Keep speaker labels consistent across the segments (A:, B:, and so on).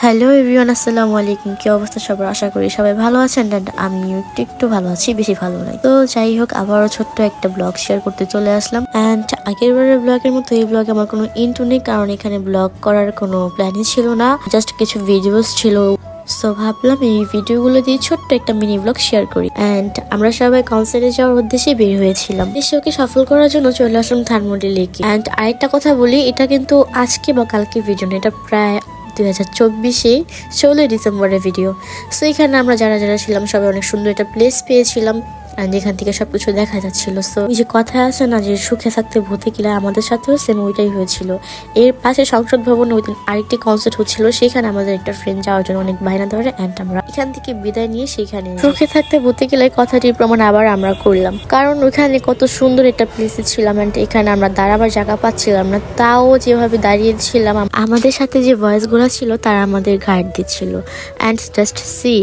A: Hello everyone, আসসালামু আলাইকুম। কি অবস্থা সবার? আশা করি সবাই ভালো আছেন। আমি একটু ভালো আছি, বেশি ভালো নাই। তো যাই হোক, আবারও ছোট্ট একটা ব্লগ শেয়ার করতে চলে আসলাম। অ্যান্ড আগের বারের ব্লগের মতো এই ব্লগে আমার কোনো ইন্ট্রো নেই, কারণ এখানে ব্লগ করার কোনো প্ল্যানই ছিল না, জাস্ট কিছু ভিডিওস ছিল। সো ভাবলাম এই ভিডিওগুলো দিয়ে ছোট্ট একটা মিনি ব্লগ শেয়ার করি। অ্যান্ড আমরা সবাই কনসার্টে যাওয়ার উদ্দেশ্যে বের হয়েছিলাম। ওকে সফল করার জন্য চলে আসলাম ধানমন্ডি লেকে। অ্যান্ড আরেকটা কথা বলি, এটা কিন্তু আজকে বা কালকে ভিডিও না, এটা প্রায় 2024 16 ডিসেম্বরের ভিডিও। সো এখানে আমরা যারা যারা ছিলাম সবাই অনেক সুন্দর একটা প্লেস পেয়েছিলাম, যেখান থেকে সবকিছু দেখা যাচ্ছিল। সো এই যে কথা আছে না যে সুখে থাকতে ভূতে কিলা, আমাদের সাথেও সেম ওইটাই হয়েছিল। এর পাশে সংসদ ভবনে ওই দিন আরেকটি কনসার্ট হচ্ছিল, সেখানে আমাদের একটা ফ্রেন্ড যাওয়ার জন্য অনেক বায়না ধরে। অ্যান্ড আমরা এখান থেকে বিদায় নিয়ে সেখানে সুখে থাকতে ভূতে কিলা কথাটির প্রমাণ আবার আমরা করলাম, কারণ ওইখানে কত সুন্দর একটা প্লেসে ছিলাম। অ্যান্ড এখানে আমরা দাঁড়াবার জায়গা পাচ্ছিলাম না, তাও যেভাবে দাঁড়িয়েছিলাম আমাদের সাথে যে ভয়েস গুলা ছিল তারা আমাদের গাইড দিচ্ছিল। অ্যান্ড জাস্ট সি,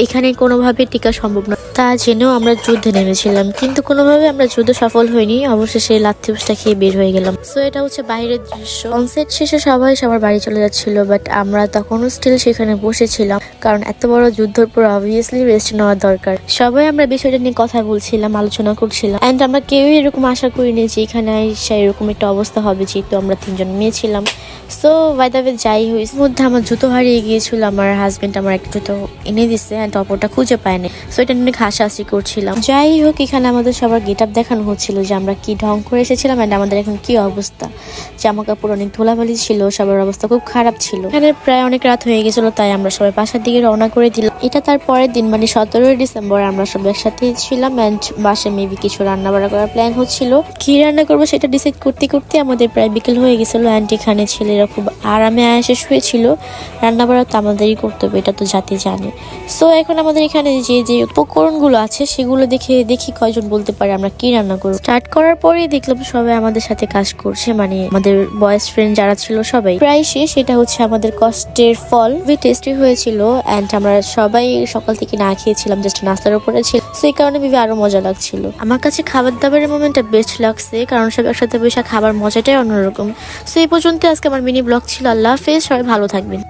A: এখানে কোনোভাবে টিকা সম্ভব না তা জেনেও আমরা যুদ্ধে নেমেছিলাম, কিন্তু কোনোভাবে আমরা যুদ্ধ সফল হইনি। অবশেষে লাথি উষ্টা খেয়ে বের হয়ে গেলাম। সো এটা হচ্ছে বাইরের দৃশ্য। কনসার্ট শেষে সবাই সবার বাড়ি চলে যাচ্ছিল, বাট আমরা তখনও স্টিল সেখানে বসেছিলাম, কারণ এত বড় যুদ্ধের পর অবভিয়াসলি রেস্ট নেওয়া দরকার। সবাই আমরা বিষয়টা নিয়ে কথা বলছিলাম, আলোচনা করছিলাম। অ্যান্ড আমরা কেউই এরকম আশা করিনি যে এখানে এসে এরকম একটা অবস্থা হবে, যেহেতু আমরা 3 জন মেয়ে ছিলাম। সো বাই দ্য ওয়ে, যাই হয়েছে মধ্যে আমার জুতো হারিয়ে গিয়েছিল। আমার হাজবেন্ড আমার একটা জুতো এনে দিচ্ছে, অ্যান্ড অপরটা খুঁজে পায়নি। সো এটা নিয়ে হাসাহাসি করছিলাম। যাই হোক, এখানে আমাদের সবার গেট আপ দেখানো হচ্ছিল যে আমরা কি ঢং করে এসেছিলাম, অ্যান্ড আমাদের এখন কি অবস্থা। জামা কাপড় অনেক ধুলাবালি ছিল, সবার অবস্থা খুব খারাপ ছিল। এখানে প্রায় অনেক রাত হয়ে গেছিল, তাই আমরা সবাই বাসার দিকে রওনা করে দিলাম। এটা তার পরের দিন, মানে 17 ডিসেম্বর আমরা সবাই একসাথে ছিলাম। অ্যান্ড বাসায় মেবি কিছু রান্না বান্না করার প্ল্যান হচ্ছিল। কি রান্না করবো সেটা ডিসাইড করতে করতে আমাদের প্রায় বিকেল হয়ে গেছিল। অ্যান্ড এখানে ছেলেরা খুব আরামে আয়াসে শুয়েছিল। রান্না বান্না তো আমাদেরই করতে হবে, এটা তো জাতি জানে। সো এখন আমাদের এখানে যে যে উপকরণগুলো আছে সেগুলো দেখি কয়জন বলতে পারে আমরা কি রান্না করবো। স্টার্ট করার পরেই দেখলাম সবাই আমাদের সাথে কাজ করছে, মানে আমাদের বয়েজ ফ্রেন্ড যারা ছিল সবাই। প্রায় শেষ, এটা হচ্ছে আমাদের কষ্টের ফল। খুবই টেস্টি হয়েছিল। অ্যান্ড আমরা সবাই সকাল থেকে না খেয়েছিলাম, জাস্ট নাস্তার উপরে ছিল। সেই কারণে ভেবে আরো মজা লাগছিল। আমার কাছে খাবার দাবারের মোমেন্টটা বেস্ট লাগছে, কারণ সব একসাথে বসে খাবার মজাটাই অন্যরকম। সো এই পর্যন্ত আজকে আমার মিনি ব্লগ ছিল। আল্লাহ হাফেজ, সবাই ভালো থাকবেন।